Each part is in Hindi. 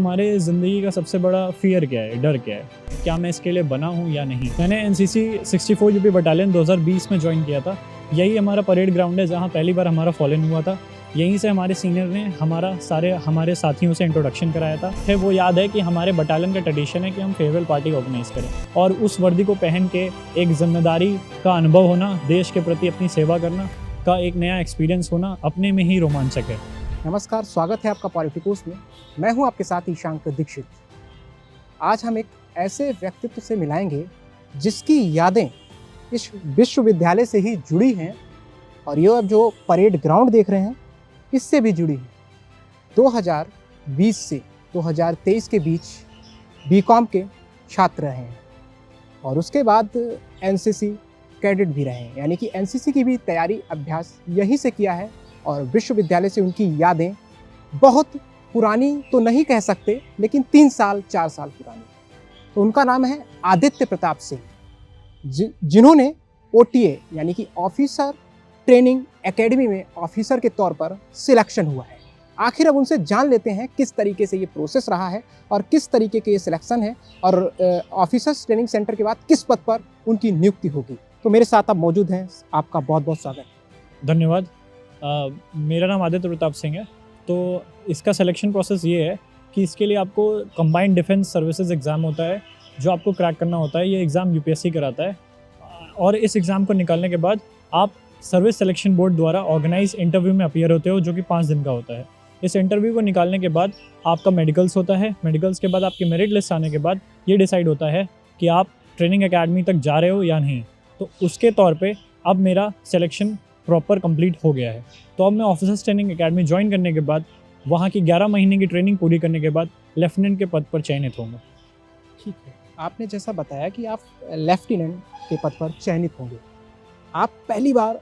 हमारे ज़िंदगी का सबसे बड़ा फ़ियर क्या है, डर क्या है? क्या मैं इसके लिए बना हूँ या नहीं? मैंने एनसीसी 64 यूपी बटालियन 2020 में जॉइन किया था। यही हमारा परेड ग्राउंड है जहाँ पहली बार हमारा फॉल इन हुआ था। यहीं से हमारे सीनियर ने हमारे साथियों से इंट्रोडक्शन कराया था। फिर वो याद है कि हमारे बटालियन का ट्रेडिशन है कि हम फेयरवेल पार्टी ऑर्गेनाइज़ करें और उस वर्दी को पहन के एक ज़िम्मेदारी का अनुभव होना, देश के प्रति अपनी सेवा करना का एक नया एक्सपीरियंस होना अपने में ही रोमांचक है। नमस्कार, स्वागत है आपका पॉलिटिकोस में। मैं हूं आपके साथ ईशांक दीक्षित। आज हम एक ऐसे व्यक्तित्व से मिलाएंगे जिसकी यादें इस विश्वविद्यालय से ही जुड़ी हैं और ये अब जो परेड ग्राउंड देख रहे हैं इससे भी जुड़ी हैं। 2020 से 2023 के बीच बीकॉम के छात्र रहे हैं और उसके बाद एनसीसी कैडेट भी रहे हैं, यानी कि एनसीसी की भी तैयारी अभ्यास यहीं से किया है और विश्वविद्यालय से उनकी यादें बहुत पुरानी तो नहीं कह सकते, लेकिन 3 साल 4 साल पुरानी। तो उनका नाम है आदित्य प्रताप सिंह, जिन्होंने ओटीए यानी कि ऑफिसर ट्रेनिंग एकेडमी में ऑफिसर के तौर पर सिलेक्शन हुआ है। आखिर अब उनसे जान लेते हैं किस तरीके से ये प्रोसेस रहा है और किस तरीके के ये सिलेक्शन है और ऑफिसर्स ट्रेनिंग सेंटर के बाद किस पद पर उनकी नियुक्ति होगी। तो मेरे साथ आप मौजूद हैं, आपका बहुत बहुत स्वागत। धन्यवाद। मेरा नाम आदित्य प्रताप सिंह है। तो इसका सिलेक्शन प्रोसेस ये है कि इसके लिए आपको कंबाइंड डिफेंस सर्विसेज एग्ज़ाम होता है जो आपको क्रैक करना होता है। ये एग्ज़ाम यूपीएससी कराता है और इस एग्ज़ाम को निकालने के बाद आप सर्विस सिलेक्शन बोर्ड द्वारा ऑर्गेनाइज इंटरव्यू में अपीयर होते हो, जो कि 5 दिन का होता है। इस इंटरव्यू को निकालने के बाद आपका मेडिकल्स होता है। मेडिकल्स के बाद आपकी मेरिट लिस्ट आने के बाद ये डिसाइड होता है कि आप ट्रेनिंग एकेडमी तक जा रहे हो या नहीं। तो उसके तौर पे अब मेरा सिलेक्शन प्रॉपर कंप्लीट हो गया है। तो अब मैं ऑफिसर्स ट्रेनिंग एकेडमी ज्वाइन करने के बाद वहाँ की 11 महीने की ट्रेनिंग पूरी करने के बाद लेफ्टिनेंट के पद पर चयनित होंगे। ठीक है, आपने जैसा बताया कि आप लेफ्टिनेंट के पद पर चयनित होंगे, आप पहली बार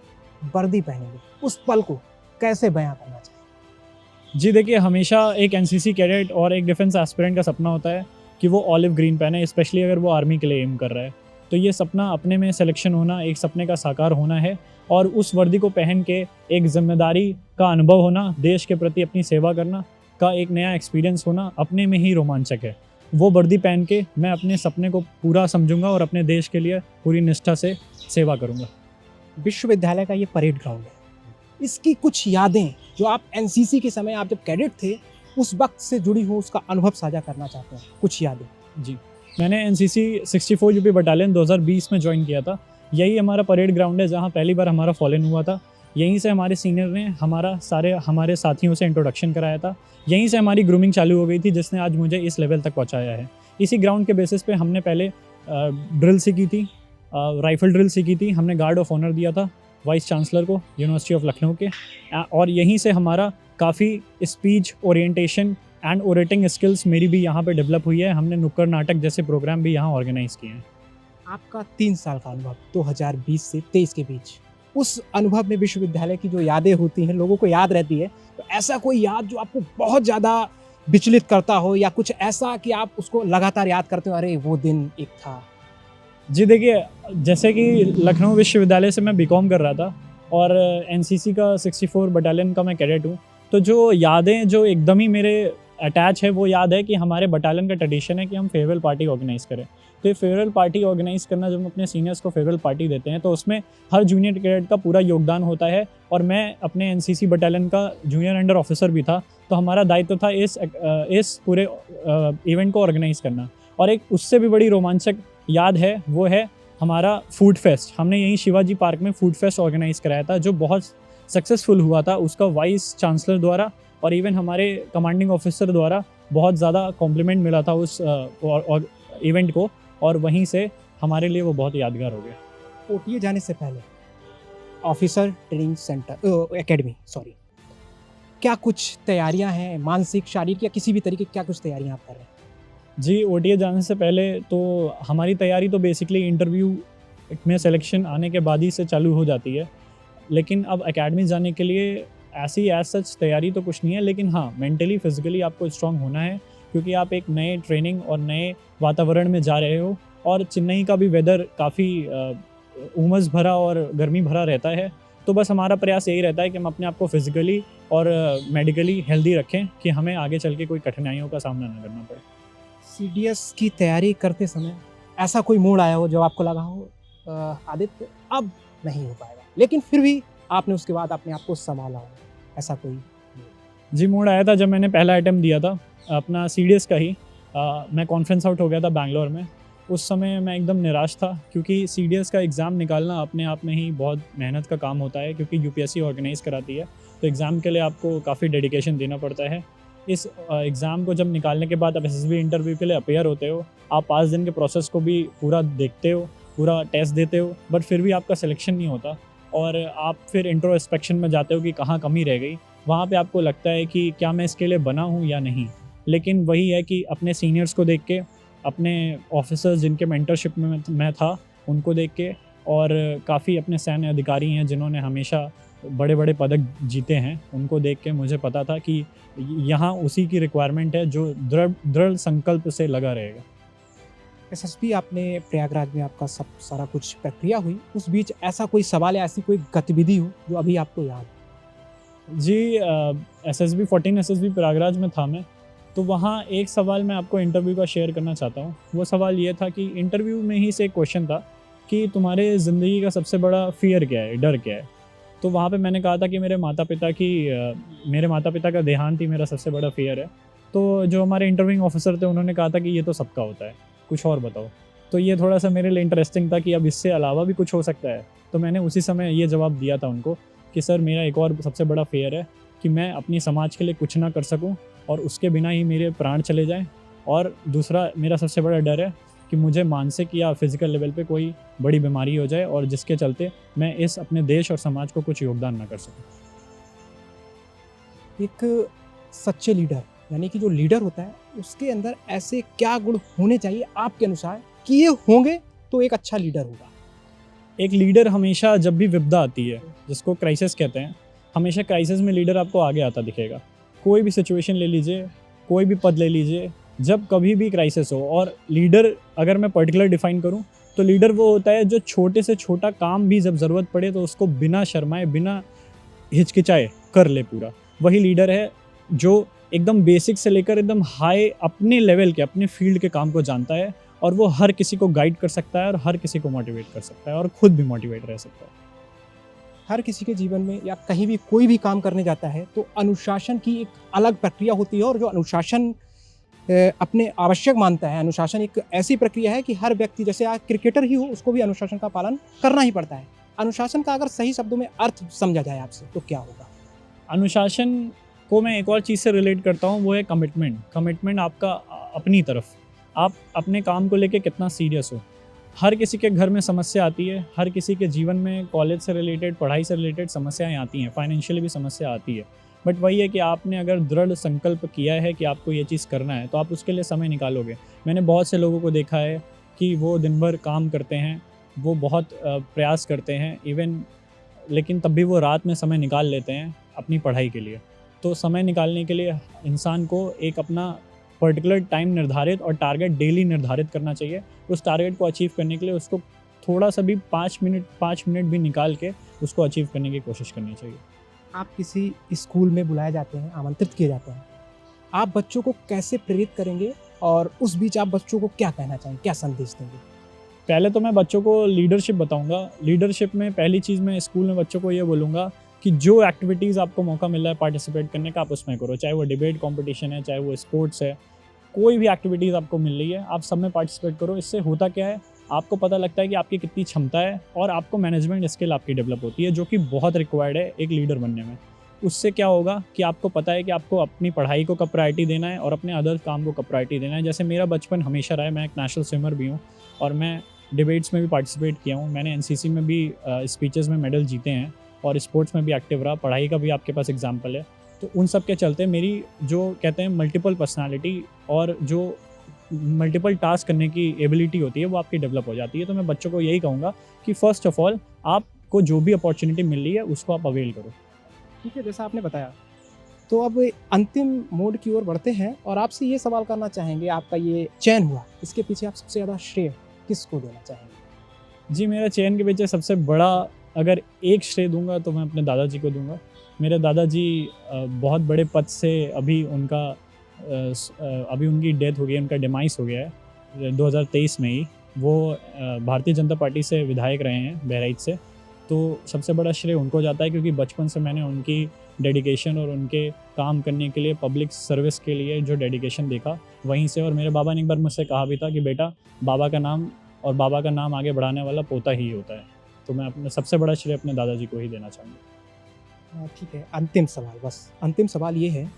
वर्दी पहनेंगे, उस पल को कैसे बयां करना चाहिए? जी देखिए, हमेशा एक एनसीसी कैडेट और एक डिफेंस एस्पिरेंट का सपना होता है कि वो ऑलिव ग्रीन पहने, स्पेशली अगर वो आर्मी के लिए एम कर रहा है। तो ये सपना अपने में सिलेक्शन होना, एक सपने का साकार होना है और उस वर्दी को पहन के एक जिम्मेदारी का अनुभव होना, देश के प्रति अपनी सेवा करना का एक नया एक्सपीरियंस होना अपने में ही रोमांचक है। वो वर्दी पहन के मैं अपने सपने को पूरा समझूंगा और अपने देश के लिए पूरी निष्ठा से सेवा करूंगा। विश्वविद्यालय का ये परेड ग्राउंड है, इसकी कुछ यादें जो आप एनसीसी के समय आप जब कैडेट थे उस वक्त से जुड़ी हो, उसका अनुभव साझा करना चाहते हैं, कुछ यादें। जी, मैंने एनसीसी 64 यूपी बटालियन 2020 में ज्वाइन किया था। यही हमारा परेड ग्राउंड है जहाँ पहली बार हमारा फॉल इन हुआ था। यहीं से हमारे सीनियर ने हमारे साथियों से इंट्रोडक्शन कराया था। यहीं से हमारी ग्रूमिंग चालू हो गई थी, जिसने आज मुझे इस लेवल तक पहुँचाया है। इसी ग्राउंड के बेसिस पे हमने पहले ड्रिल सीखी थी, राइफल ड्रिल सीखी थी। हमने गार्ड ऑफ ऑनर दिया था वाइस चांसलर को यूनिवर्सिटी ऑफ लखनऊ के, और यहीं से हमारा काफ़ी स्पीच ओरिएंटेशन एंड ओरेटिंग स्किल्स मेरी भी यहाँ पे डेवलप हुई है। हमने नुक्कड़ नाटक जैसे प्रोग्राम भी यहाँ ऑर्गेनाइज़ किए हैं। आपका 3 साल का अनुभव 2020 से 23 के बीच, उस अनुभव में विश्वविद्यालय की जो यादें होती हैं लोगों को याद रहती है, तो ऐसा कोई याद जो आपको बहुत ज़्यादा विचलित करता हो या कुछ ऐसा कि आप उसको लगातार याद करते हो, अरे वो दिन एक था? जी देखिए, जैसे कि लखनऊ विश्वविद्यालय से मैं बीकॉम कर रहा था और एनसीसी का 64 बटालियन का मैं कैडेट हूँ। तो जो यादें जो एकदम ही मेरे अटैच है वो याद है कि हमारे बटालियन का ट्रेडिशन है कि हम फेयरवेल पार्टी ऑर्गेनाइज़ करें। तो ये फेयरवेल पार्टी ऑर्गेनाइज़ करना, जब हम अपने सीनियर्स को फेयरवेल पार्टी देते हैं तो उसमें हर जूनियर कैडेट का पूरा योगदान होता है और मैं अपने एनसीसी बटालियन का जूनियर अंडर ऑफिसर भी था। तो हमारा दायित्व था इस पूरे इवेंट को ऑर्गेनाइज़ करना। और एक उससे भी बड़ी रोमांचक याद है, वो है हमारा फूड फेस्ट। हमने यहीं शिवाजी पार्क में फूड फेस्ट ऑर्गेनाइज़ कराया था, जो बहुत सक्सेसफुल हुआ था। उसका वाइस चांसलर द्वारा और इवन हमारे कमांडिंग ऑफिसर द्वारा बहुत ज़्यादा कॉम्प्लीमेंट मिला था उस इवेंट को, और वहीं से हमारे लिए वो बहुत यादगार हो गया। ओटीए जाने से पहले ऑफिसर ट्रेनिंग सेंटर एकेडमी क्या कुछ तैयारियां हैं, मानसिक, शारीरिक या किसी भी तरीके की क्या कुछ तैयारियां आप कर रहे हैं? जी, ओटीए जाने से पहले तो हमारी तैयारी तो बेसिकली इंटरव्यू में सिलेक्शन आने के बाद ही से चालू हो जाती है। लेकिन अब एकेडमी जाने के लिए ऐसी एज सच तैयारी तो कुछ नहीं है, लेकिन हाँ, मेंटली फिजिकली आपको स्ट्रांग होना है, क्योंकि आप एक नए ट्रेनिंग और नए वातावरण में जा रहे हो। और चेन्नई का भी वेदर काफ़ी उमस भरा और गर्मी भरा रहता है। तो बस हमारा प्रयास यही रहता है कि हम अपने आप को फिजिकली और मेडिकली हेल्दी रखें कि हमें आगे चल के कोई कठिनाइयों का सामना ना करना पड़े। सीडीएस की तैयारी करते समय ऐसा कोई मोड़ आया हो जो आपको लगा हो आदित्य अब नहीं हो पाएगा, लेकिन फिर भी आपने उसके बाद अपने आप को संभाला हो, ऐसा कोई? जी, मूड आया था जब मैंने पहला अटेम्प्ट दिया था अपना सीडीएस का ही। मैं कॉन्फ्रेंस आउट हो गया था बैंगलोर में। उस समय मैं एकदम निराश था क्योंकि सीडीएस का एग्ज़ाम निकालना अपने आप में ही बहुत मेहनत का काम होता है, क्योंकि यूपीएससी ऑर्गेनाइज़ कराती है, तो एग्ज़ाम के लिए आपको काफ़ी डेडिकेशन देना पड़ता है। इस एग्ज़ाम को जब निकालने के बाद आप एसएसबी इंटरव्यू के लिए अपीयर होते हो, आप 5 दिन के प्रोसेस को भी पूरा देखते हो, पूरा टेस्ट देते हो, बट फिर भी आपका सिलेक्शन नहीं होता और आप फिर इंट्रोस्पेक्शन में जाते हो कि कहाँ कमी रह गई। वहाँ पे आपको लगता है कि क्या मैं इसके लिए बना हूँ या नहीं। लेकिन वही है कि अपने सीनियर्स को देख के, अपने ऑफिसर्स जिनके मेंटरशिप में मैं था, उनको देख के, और काफ़ी अपने सैन्य अधिकारी हैं जिन्होंने हमेशा बड़े बड़े पदक जीते हैं, उनको देख के मुझे पता था कि यहाँ उसी की रिक्वायरमेंट है जो दृढ़ दृढ़ संकल्प से लगा रहेगा। एसएसबी आपने प्रयागराज में आपका सब सारा कुछ प्रक्रिया हुई, उस बीच ऐसा कोई सवाल या ऐसी कोई गतिविधि हो जो अभी आपको याद हो? जी, एसएसबी 14 एसएसबी प्रयागराज में था मैं, तो वहाँ एक सवाल मैं आपको इंटरव्यू का शेयर करना चाहता हूँ। वो सवाल ये था कि इंटरव्यू में ही से एक क्वेश्चन था कि तुम्हारे ज़िंदगी का सबसे बड़ा फ़ियर क्या है, डर क्या है? तो वहाँ पे मैंने कहा था कि मेरे माता पिता का देहांत ही मेरा सबसे बड़ा फ़ियर है। तो जो हमारे इंटरव्यूइंग ऑफिसर थे उन्होंने कहा था कि ये तो सबका होता है, कुछ और बताओ। तो ये थोड़ा-सा मेरे लिए इंटरेस्टिंग था कि अब इससे अलावा भी कुछ हो सकता है। तो मैंने उसी समय ये जवाब दिया था उनको कि सर, मेरा एक और सबसे बड़ा फ़ियर है कि मैं अपनी समाज के लिए कुछ ना कर सकूं और उसके बिना ही मेरे प्राण चले जाएं। और दूसरा मेरा सबसे बड़ा डर है कि मुझे मानसिक या फिज़िकल लेवल पे कोई बड़ी बीमारी हो जाए और जिसके चलते मैं इस अपने देश और समाज को कुछ योगदान ना कर सकूं। एक सच्चे लीडर यानी कि जो लीडर होता है उसके अंदर ऐसे क्या गुण होने चाहिए आपके अनुसार कि ये होंगे तो एक अच्छा लीडर होगा? एक लीडर हमेशा जब भी विपदा आती है, जिसको क्राइसिस कहते हैं, हमेशा क्राइसिस में लीडर आपको आगे आता दिखेगा। कोई भी सिचुएशन ले लीजिए, कोई भी पद ले लीजिए, जब कभी भी क्राइसिस हो, और लीडर अगर मैं पर्टिकुलर डिफाइन करूँ तो लीडर वो होता है जो छोटे से छोटा काम भी जब ज़रूरत पड़े तो उसको बिना शर्माए, बिना हिचकिचाए कर ले पूरा। वही लीडर है जो एकदम बेसिक से लेकर एकदम हाई अपने लेवल के, अपने फील्ड के काम को जानता है और वो हर किसी को गाइड कर सकता है और हर किसी को मोटिवेट कर सकता है और खुद भी मोटिवेट रह सकता है। हर किसी के जीवन में या कहीं भी कोई भी काम करने जाता है तो अनुशासन की एक अलग प्रक्रिया होती है, और जो अनुशासन अपने आवश्यक मानता है, अनुशासन एक ऐसी प्रक्रिया है कि हर व्यक्ति, जैसे आज क्रिकेटर ही हो, उसको भी अनुशासन का पालन करना ही पड़ता है। अनुशासन का अगर सही शब्दों में अर्थ समझा जाए आपसे तो क्या होगा? अनुशासन को मैं एक और चीज़ से रिलेट करता हूँ, वो है कमिटमेंट। कमिटमेंट आपका अपनी तरफ, आप अपने काम को लेके कितना सीरियस हो। हर किसी के घर में समस्या आती है, हर किसी के जीवन में कॉलेज से रिलेटेड, पढ़ाई से रिलेटेड समस्याएं आती हैं, फाइनेंशियली भी समस्या आती है। बट वही है कि आपने अगर दृढ़ संकल्प किया है कि आपको ये चीज़ करना है तो आप उसके लिए समय निकालोगे। मैंने बहुत से लोगों को देखा है कि वो दिन भर काम करते हैं, वो बहुत प्रयास करते हैं इवन, लेकिन तब भी वो रात में समय निकाल लेते हैं अपनी पढ़ाई के लिए। तो समय निकालने के लिए इंसान को एक अपना पर्टिकुलर टाइम निर्धारित और टारगेट डेली निर्धारित करना चाहिए। उस टारगेट को अचीव करने के लिए उसको थोड़ा सा भी 5 मिनट भी निकाल के उसको अचीव करने की कोशिश करनी चाहिए। आप किसी स्कूल में बुलाए जाते हैं, आमंत्रित किए जाते हैं, आप बच्चों को कैसे प्रेरित करेंगे और उस बीच आप बच्चों को क्या कहना चाहेंगे, क्या संदेश देंगे? पहले तो मैं बच्चों को लीडरशिप बताऊंगा। लीडरशिप में पहली चीज़ मैं स्कूल में बच्चों को ये बोलूँगा कि जो एक्टिविटीज़ आपको मौका मिल रहा है पार्टिसिपेट करने का, आप उसमें करो। चाहे वो डिबेट कंपटीशन है, चाहे वो स्पोर्ट्स है, कोई भी एक्टिविटीज़ आपको मिल रही है, आप सब में पार्टिसिपेट करो। इससे होता क्या है, आपको पता लगता है कि आपकी कितनी क्षमता है और आपको मैनेजमेंट स्किल आपकी डेवलप होती है, जो कि बहुत रिक्वायर्ड है एक लीडर बनने में। उससे क्या होगा कि आपको पता है कि आपको अपनी पढ़ाई को कब प्रायोरिटी देना है और अपने अदर काम को कब प्रायोरिटी देना है। जैसे मेरा बचपन हमेशा रहा है, मैं एक नेशनल स्विमर भी हूँ और मैं डिबेट्स में भी पार्टिसिपेट किया हूँ। मैंने एनसीसी में भी स्पीचेस में मेडल जीते हैं और स्पोर्ट्स में भी एक्टिव रहा। पढ़ाई का भी आपके पास एग्जाम्पल है। तो उन सब के चलते मेरी जो कहते हैं मल्टीपल पर्सनालिटी और जो मल्टीपल टास्क करने की एबिलिटी होती है वो आपकी डेवलप हो जाती है। तो मैं बच्चों को यही कहूँगा कि फ़र्स्ट ऑफ ऑल आपको जो भी अपॉर्चुनिटी मिल रही है उसको आप अवेल करो। ठीक है, जैसा आपने बताया, तो अब अंतिम मोड की ओर बढ़ते हैं और आपसे ये सवाल करना चाहेंगे, आपका ये चयन हुआ, इसके पीछे आप सबसे ज़्यादा श्रेय किसको देना चाहेंगे? जी, मेरा चयन के पीछे सबसे बड़ा अगर एक श्रेय दूंगा तो मैं अपने दादाजी को दूंगा। मेरे दादाजी बहुत बड़े पद से अभी उनकी डेथ हो गई, उनका डिमाइस हो गया है 2023 में ही। वो भारतीय जनता पार्टी से विधायक रहे हैं बहराइच से। तो सबसे बड़ा श्रेय उनको जाता है, क्योंकि बचपन से मैंने उनकी डेडिकेशन और उनके काम करने के लिए, पब्लिक सर्विस के लिए जो डेडिकेशन देखा वहीं से। और मेरे बाबा ने एक बार मुझसे कहा भी था कि बेटा, बाबा का नाम आगे बढ़ाने वाला पोता ही होता है। तो मैं अपने सबसे बड़ा श्रेय अपने दादाजी को ही देना चाहूँगा। ठीक है, अंतिम सवाल ये है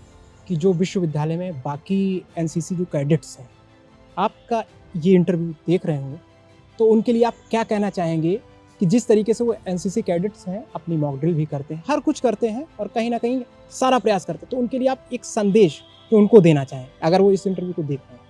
कि जो विश्वविद्यालय में बाकी एनसीसी जो कैडेट्स हैं, आपका ये इंटरव्यू देख रहे हो, तो उनके लिए आप क्या कहना चाहेंगे कि जिस तरीके से वो एनसीसी कैडेट्स हैं, अपनी मॉक ड्रिल भी करते हैं, हर कुछ करते हैं और कहीं ना कहीं सारा प्रयास करते हैं, तो उनके लिए आप एक संदेश जो उनको देना चाहें अगर वो इस इंटरव्यू को देख रहे हैं?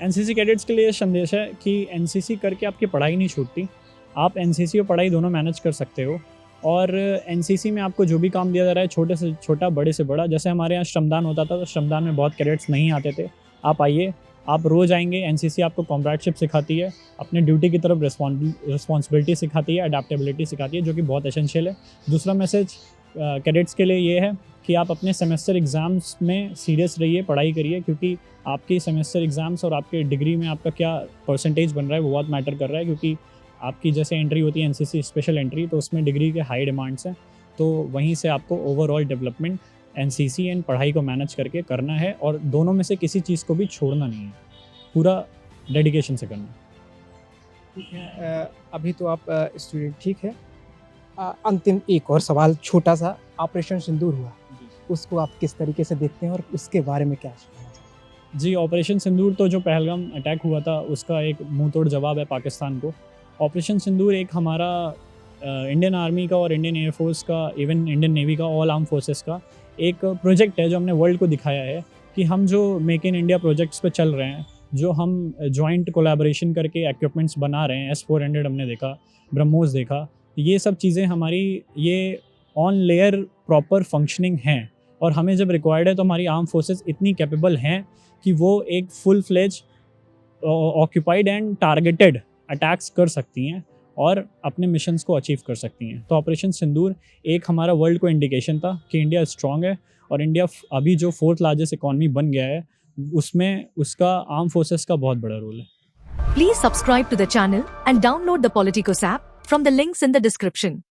एनसीसी कैडेट्स के लिए संदेश है कि एनसीसी करके आपकी पढ़ाई नहीं छूटती। आप एनसीसी और पढ़ाई दोनों मैनेज कर सकते हो। और एनसीसी में आपको जो भी काम दिया जा रहा है, छोटे से छोटा, बड़े से बड़ा, जैसे हमारे यहाँ श्रमदान होता था तो श्रमदान में बहुत कैडेट्स नहीं आते थे। आप आइए, आप रोज़ आएंगे। एनसीसी आपको कॉम्रेडशिप सिखाती है, अपने ड्यूटी की तरफ रिस्पॉन्सिबिलिटी सिखाती है, अडेप्टेबिलिटी सिखाती है, जो कि बहुत एसेंशियल है। दूसरा मैसेज कैडेट्स के लिए ये है कि आप अपने सेमेस्टर एग्ज़ाम्स में सीरियस रहिए, पढ़ाई करिए, क्योंकि आपकी सेमेस्टर एग्ज़ाम्स और आपके डिग्री में आपका क्या परसेंटेज बन रहा है वो बहुत मैटर कर रहा है। क्योंकि आपकी जैसे एंट्री होती है एनसीसी स्पेशल एंट्री, तो उसमें डिग्री के हाई डिमांड्स हैं। तो वहीं से आपको ओवरऑल डेवलपमेंट एनसीसी एंड पढ़ाई को मैनेज करके करना है, और दोनों में से किसी चीज़ को भी छोड़ना नहीं है, पूरा डेडिकेशन से करना। ठीक है, अभी तो आप स्टूडेंट, ठीक है। अंतिम एक और सवाल छोटा सा, ऑपरेशन सिंदूर हुआ, उसको आप किस तरीके से देखते हैं और उसके बारे में क्या कहना चाहते हैं? जी, ऑपरेशन सिंदूर तो जो पहलगाम अटैक हुआ था उसका एक मुंह तोड़ जवाब है पाकिस्तान को। ऑपरेशन सिंदूर एक हमारा इंडियन आर्मी का और इंडियन एयरफोर्स का, इवन इंडियन नेवी का, ऑल आर्म फोर्सेस का एक प्रोजेक्ट है जो हमने वर्ल्ड को दिखाया है कि हम जो मेक इन इंडिया प्रोजेक्ट्स पे चल रहे हैं, जो हम जॉइंट कोलैबोरेशन करके इक्विपमेंट्स बना रहे हैं, S-400 हमने देखा, ब्रह्मोस देखा, ये सब चीज़ें हमारी ये ऑन लेयर प्रॉपर फंक्शनिंग हैं। और हमें जब रिक्वायर्ड है तो हमारी आर्म फोर्सेस इतनी कैपेबल हैं कि वो एक full fledge occupied and targeted attacks कर सकती हैं और अपने मिशंस को अचीव कर सकती हैं। तो ऑपरेशन सिंदूर एक हमारा वर्ल्ड को इंडिकेशन था कि इंडिया स्ट्रांग है, और इंडिया अभी जो 4th लार्जेस्ट इकॉनमी बन गया है, उसमें उसका आर्म फोर्सेस का बहुत बड़ा रोल है। Please subscribe to the channel and download the Politicos app from the links in the description.